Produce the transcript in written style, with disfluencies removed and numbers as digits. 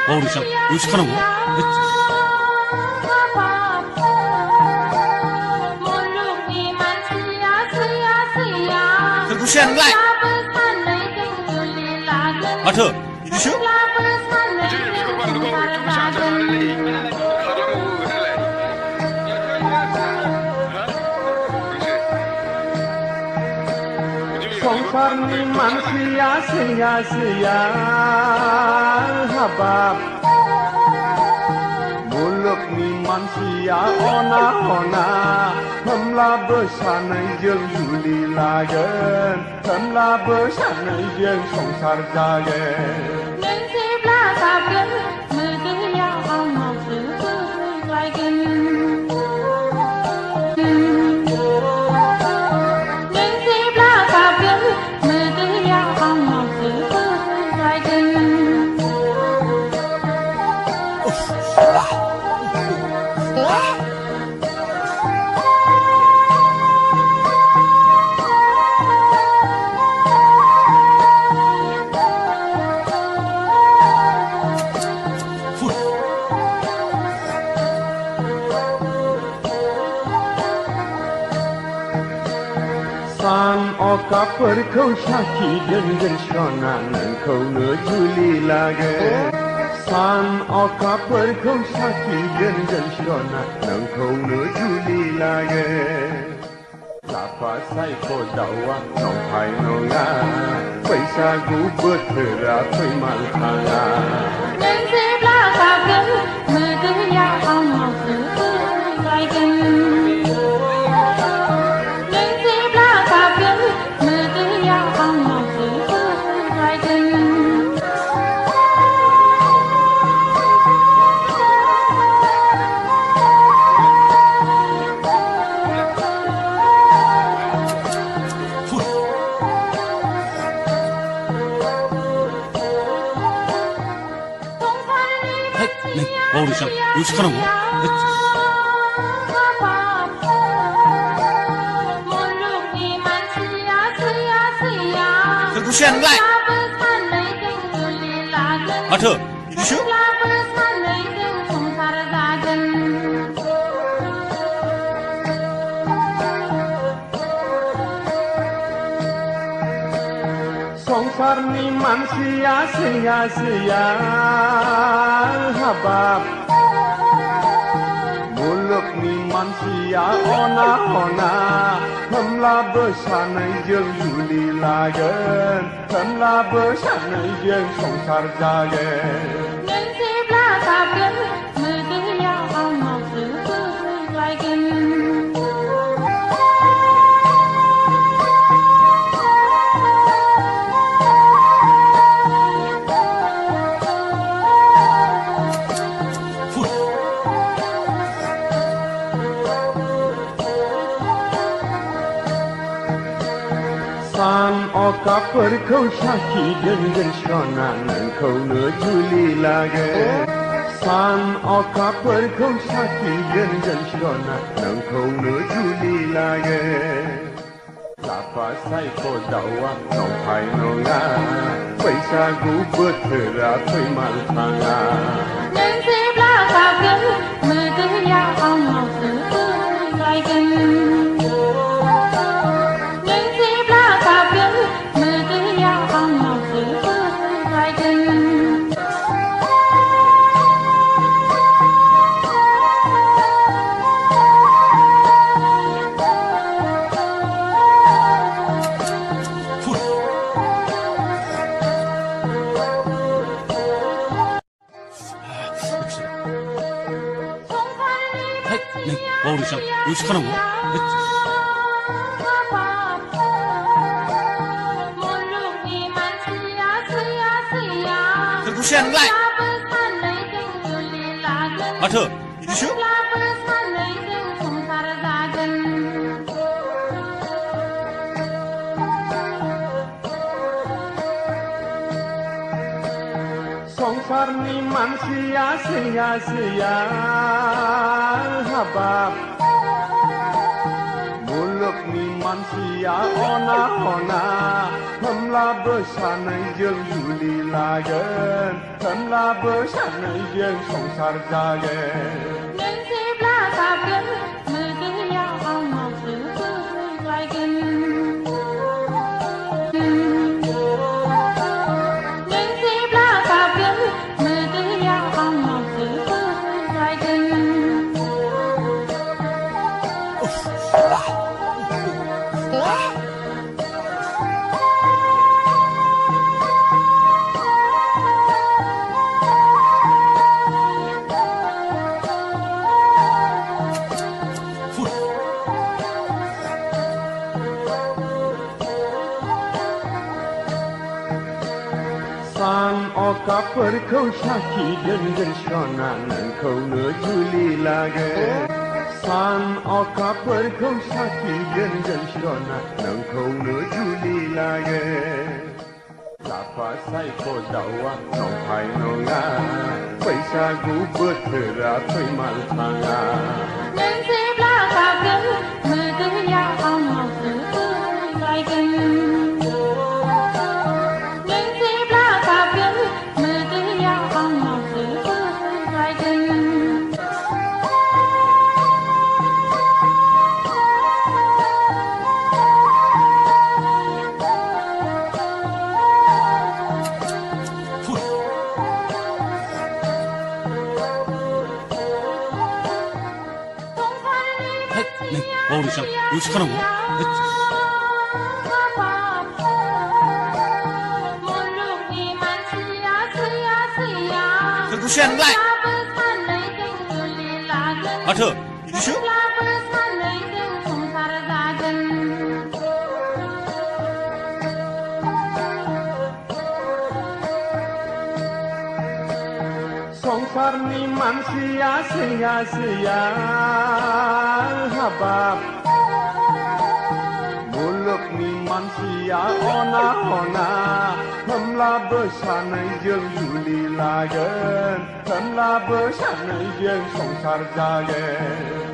와 우리 참 의식하는 거? Terus sian lại. À thưa, đi trước. সংসার ni manusia sia-sia habab Muluk ni manusia ona-ona Themlah bersanai jeung juli lagen Themlah bersanai jeung songsar jagen Nên xếp lá sạp gần Mười tư giao ông một sự tư lại gần Nên xếp lá sạp gần Mười tư giao ông một sự tư lại gần San oka perkau syaki dengan syona Nengkau ne juli lagi San oka perkau syaki dengan syona Nengkau ne juli lagi Lapa sai ko dawa nong pai nonga Paisa gu bertera pai maltanga Nên xếp lá sạp gần Mười tư giao ông một sự tư lại gần 와 우리 참 의식하는 거? Terus sian lại. À thưa, đi trước. Songsar ni manusia sia-sia habab Muluk ni manusia ona-ona Themlah bersanai jeung juli lagen Themlah bersanai jeung songsar jagen Nên xếp lá sạp gần Mười tư giao ông một sự tư lại gần San oka perkau syaki dengan syona Nengkau ne juli lagi San oka perkau syaki dengan syona Nengkau ne juli lagi Lapa sai ko dawa nong pai nonga Paisa gu bertera pai maltanga Nên xếp lá sạp gần Mười tư giao ông một sự tư lại gần Nên xếp lá sạp gần Mười tư giao ông một sự tư lại gần 와 우리 참 의식하는 거? Terus sian lại. À thưa, đi trước. Songsar ni manusia sia-sia habab Muluk मुलुगनि मानसिया अना होमब्लाबो सानैजों जुलि लागोन होमब्लाबो सानैजों संसार जागोन नों जेब्ला गाबगोन मोदैया आंनावसो बोहैलायगोन नों जेब्ला गाबगोन मोदैया आंनावसो बोहैलायगोन सान अखाफोरखौ साखि दोनगोन सना नोंखौनो जुलि लागोन सान अखाफोरखौ साखि दोनगोन सना नोंखौनो जुलि लागोन लाफा सायख' दाउआ नंखाय नङा बैसागु बोथोरा फैमाल थाङा नों जेब्ला गाबगोन मोदैया आंनावसो बोहैलायगोन नों जेब्ला गाबगोन मोदैया आंनावसो बोहैलायगोन 마오리상 의식하는 거? 그 구시하는 거야? 아트 이리슈? संसारनि मानसिया सैया हाबाब मुलुगनि मानसिया अना होमब्लाबो सानैजों जुलि लागोन होमब्लाबो सानैजों संसार जागोन